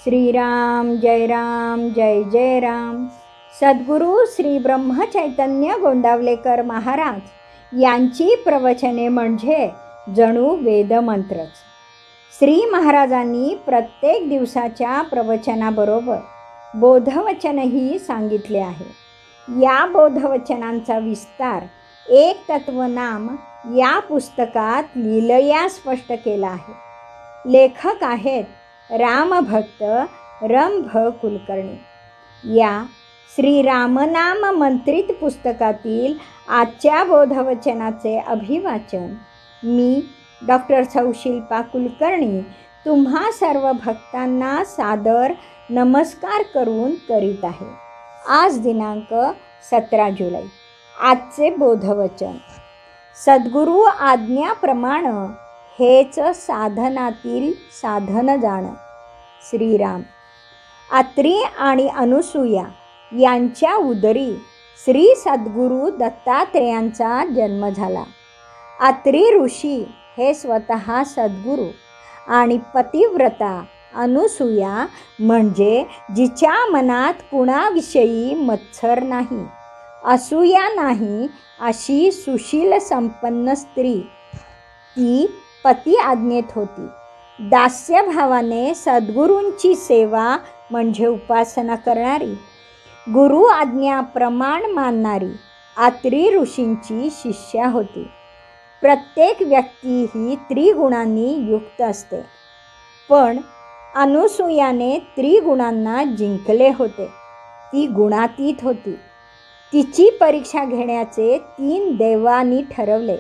श्रीराम जय जय राम. सद्गुरू श्री ब्रह्मचैतन्य गोंदावलेकर महाराज यांची प्रवचने म्हणजे जणू वेदमंत्रच. श्री महाराजांनी प्रत्येक दिवसाच्या प्रवचनाबरोबर बोधवचनही सांगितले आहे. या बोधवचनांचा विस्तार एक तत्वनाम या पुस्तकात लीलया स्पष्ट केला आहे. लेखक आहेत रामभक्त रंभ कुलकर्णी. या श्री रामनाम मंत्रित पुस्तकातील आजच्या बोधवचनाचे अभिवाचन मी डॉक्टर सौ शिल्पा कुलकर्णी तुम्हा सर्व भक्तांना सादर नमस्कार करून करीत आहे. आज दिनांक 17 आजचे बोधवचन. सद्गुरू आज्ञाप्रमाणे हेच साधनातील साधन जाण. श्रीराम. अत्री आणि अनुसूया यांच्या उदरी श्री सद्गुरू दत्तात्रेयांचा जन्म झाला. अत्री ऋषी हे स्वतः सद्गुरू आणि पतिव्रता अनुसूया म्हणजे जिच्या मनात कुणाविषयी मत्सर नाही, असूया नाही अशी सुशील संपन्न स्त्री. ती पती आज्ञेत होती. दास्यभावाने सद्गुरूंची सेवा म्हणजे उपासना करणारी, गुरु आज्ञा प्रमाण मानणारी अत्री ऋषींची शिष्या होती. प्रत्येक व्यक्ती ही त्रिगुणांनी युक्त असते, पण अनुसूयाने त्रिगुणांना जिंकले होते. ती गुणातीत होती. तिची परीक्षा घेण्याचे 3 देवांनी ठरवले.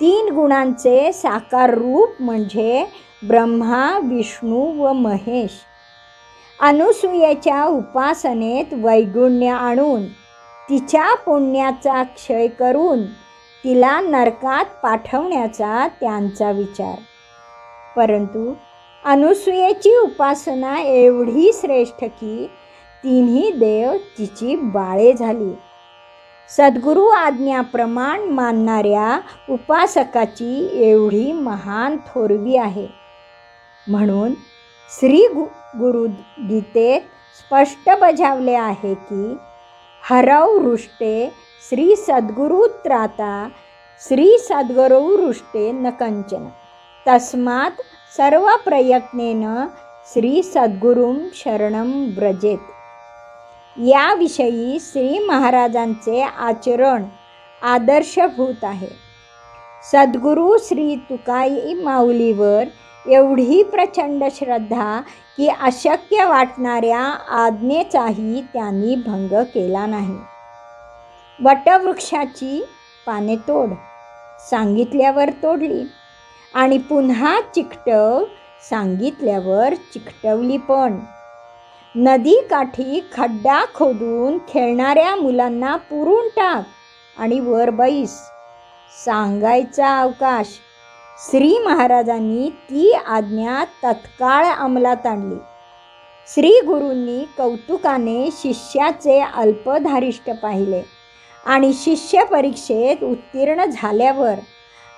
3 गुणांचे साकार रूप म्हणजे ब्रह्मा, विष्णू व महेश. अनुसूयेच्या उपासनेत वैगुण्य आणून तिच्या पुण्याचा क्षय करून तिला नरकात पाठवण्याचा त्यांचा विचार. परंतु अनुसूयेची उपासना एवढी श्रेष्ठ की 3ही देव तिची बाळे झाली. सद्गुरू आज्ञाप्रमाण मानणाऱ्या उपासकाची एवढी महान थोरवी आहे. म्हणून श्री गुरु गीतेत स्पष्ट बजावले आहे की हरौ रुष्टे श्री सद्गुरु त्राता श्री सद्गुरु रुष्टे न कंचन तस्मात् सर्व प्रयत्नेन श्री सद्गुरुं शरणं व्रजेत. याविषयी श्री महाराजांचे आचरण आदर्शभूत आहे. सद्गुरू श्री तुकाई माऊलीवर एवढी प्रचंड श्रद्धा की अशक्य वाटणाऱ्या आज्ञेचाही त्यांनी भंग केला नाही. वटवृक्षाची पाने तोड सांगितल्यावर तोडली आणि पुन्हा चिकटव सांगितल्यावर चिकटवली. पण नदीकाठी खड्डा खोदून खेळणाऱ्या मुलांना पुरून टाक आणि वर बैस सांगायचा अवकाश. श्री महाराजांनी ती आज्ञा तत्काळ अंमलात आणली. श्री गुरूंनी कौतुकाने शिष्याचे अल्पधारिष्ट पाहिले आणि शिष्य परीक्षेत उत्तीर्ण झाल्यावर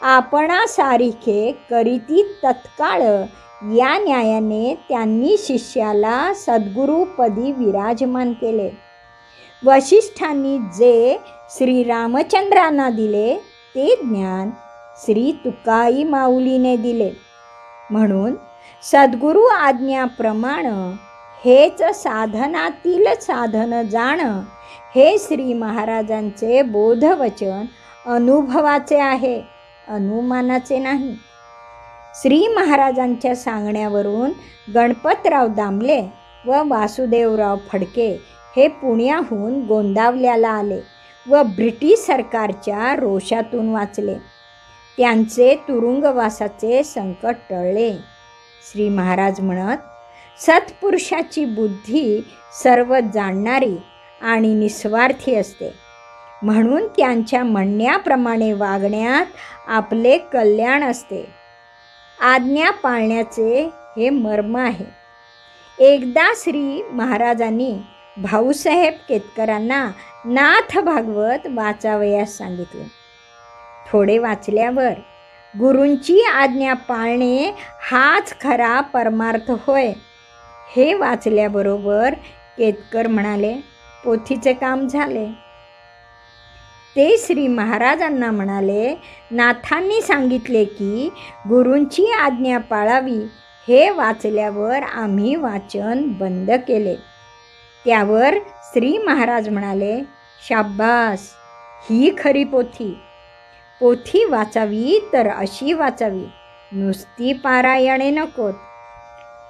आपणासारिखे करीती तत्काळ या न्यायाने त्यांनी शिष्याला सद्गुरूपदी विराजमान केले. वशिष्ठांनी जे श्री रामचंद्रांना दिले ते ज्ञान श्री तुकाई माऊलीने दिले. म्हणून सद्गुरू आज्ञाप्रमाणे हेच साधनातील साधन जाण हे श्री महाराजांचे बोधवचन अनुभवाचे आहे, अनुमानाचे नाही. श्री महाराजांच्या सांगण्यावरून गणपतराव दामले व वासुदेवराव फडके हे पुण्याहून गोंदावल्याला आले व ब्रिटिश सरकारच्या रोषातून वाचले. त्यांचे तुरुंगवासाचे संकट टळले. श्री महाराज म्हणत, सत्पुरुषाची बुद्धी सर्व जाणणारी आणि निस्वार्थी असते. म्हणून त्यांच्या म्हणण्याप्रमाणे वागण्यात आपले कल्याण असते. आज्ञा पाळण्याचे हे मर्म आहे. एकदा श्री महाराजांनी भाऊसाहेब केतकरांना नाथ भागवत वाचावयास सांगितले. थोडे वाचल्यावर गुरूंची आज्ञा पाळणे हाच खरा परमार्थ होय हे वाचल्याबरोबर केतकर म्हणाले, पोथीचे काम झाले. ते श्री महाराजांना म्हणाले, नाथांनी सांगितले की गुरूंची आज्ञा पाळावी. हे वाचल्यावर आम्ही वाचन बंद केले. त्यावर श्री महाराज म्हणाले, शाब्बास, ही खरी पोथी. पोथी वाचावी तर अशी वाचावी, नुसती पारायणे नकोत.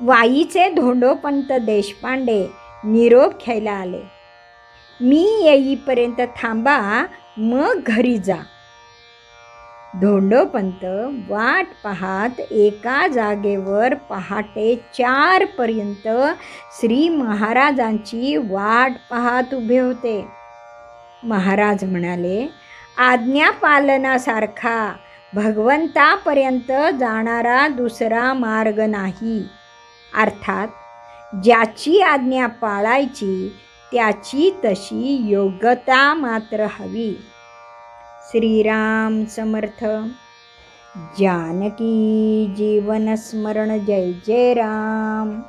वाईचे धोंडोपंत देशपांडे निरोप घ्यायला आले. मी येईपर्यंत थांबा, मग घरी जा. धोंडोपंत वाट पाहत एका जागेवर पहाटे 4 पर्यंत श्री महाराजांची वाट पाहत उभे होते. महाराज म्हणाले, आज्ञापालनासारखा भगवंतापर्यंत जाणारा दुसरा मार्ग नाही. अर्थात ज्याची आज्ञा पाळायची त्याची तशी योग्यता मात्र हवी. श्रीराम समर्थ. जानकी जीवन स्मरण. जय जय राम.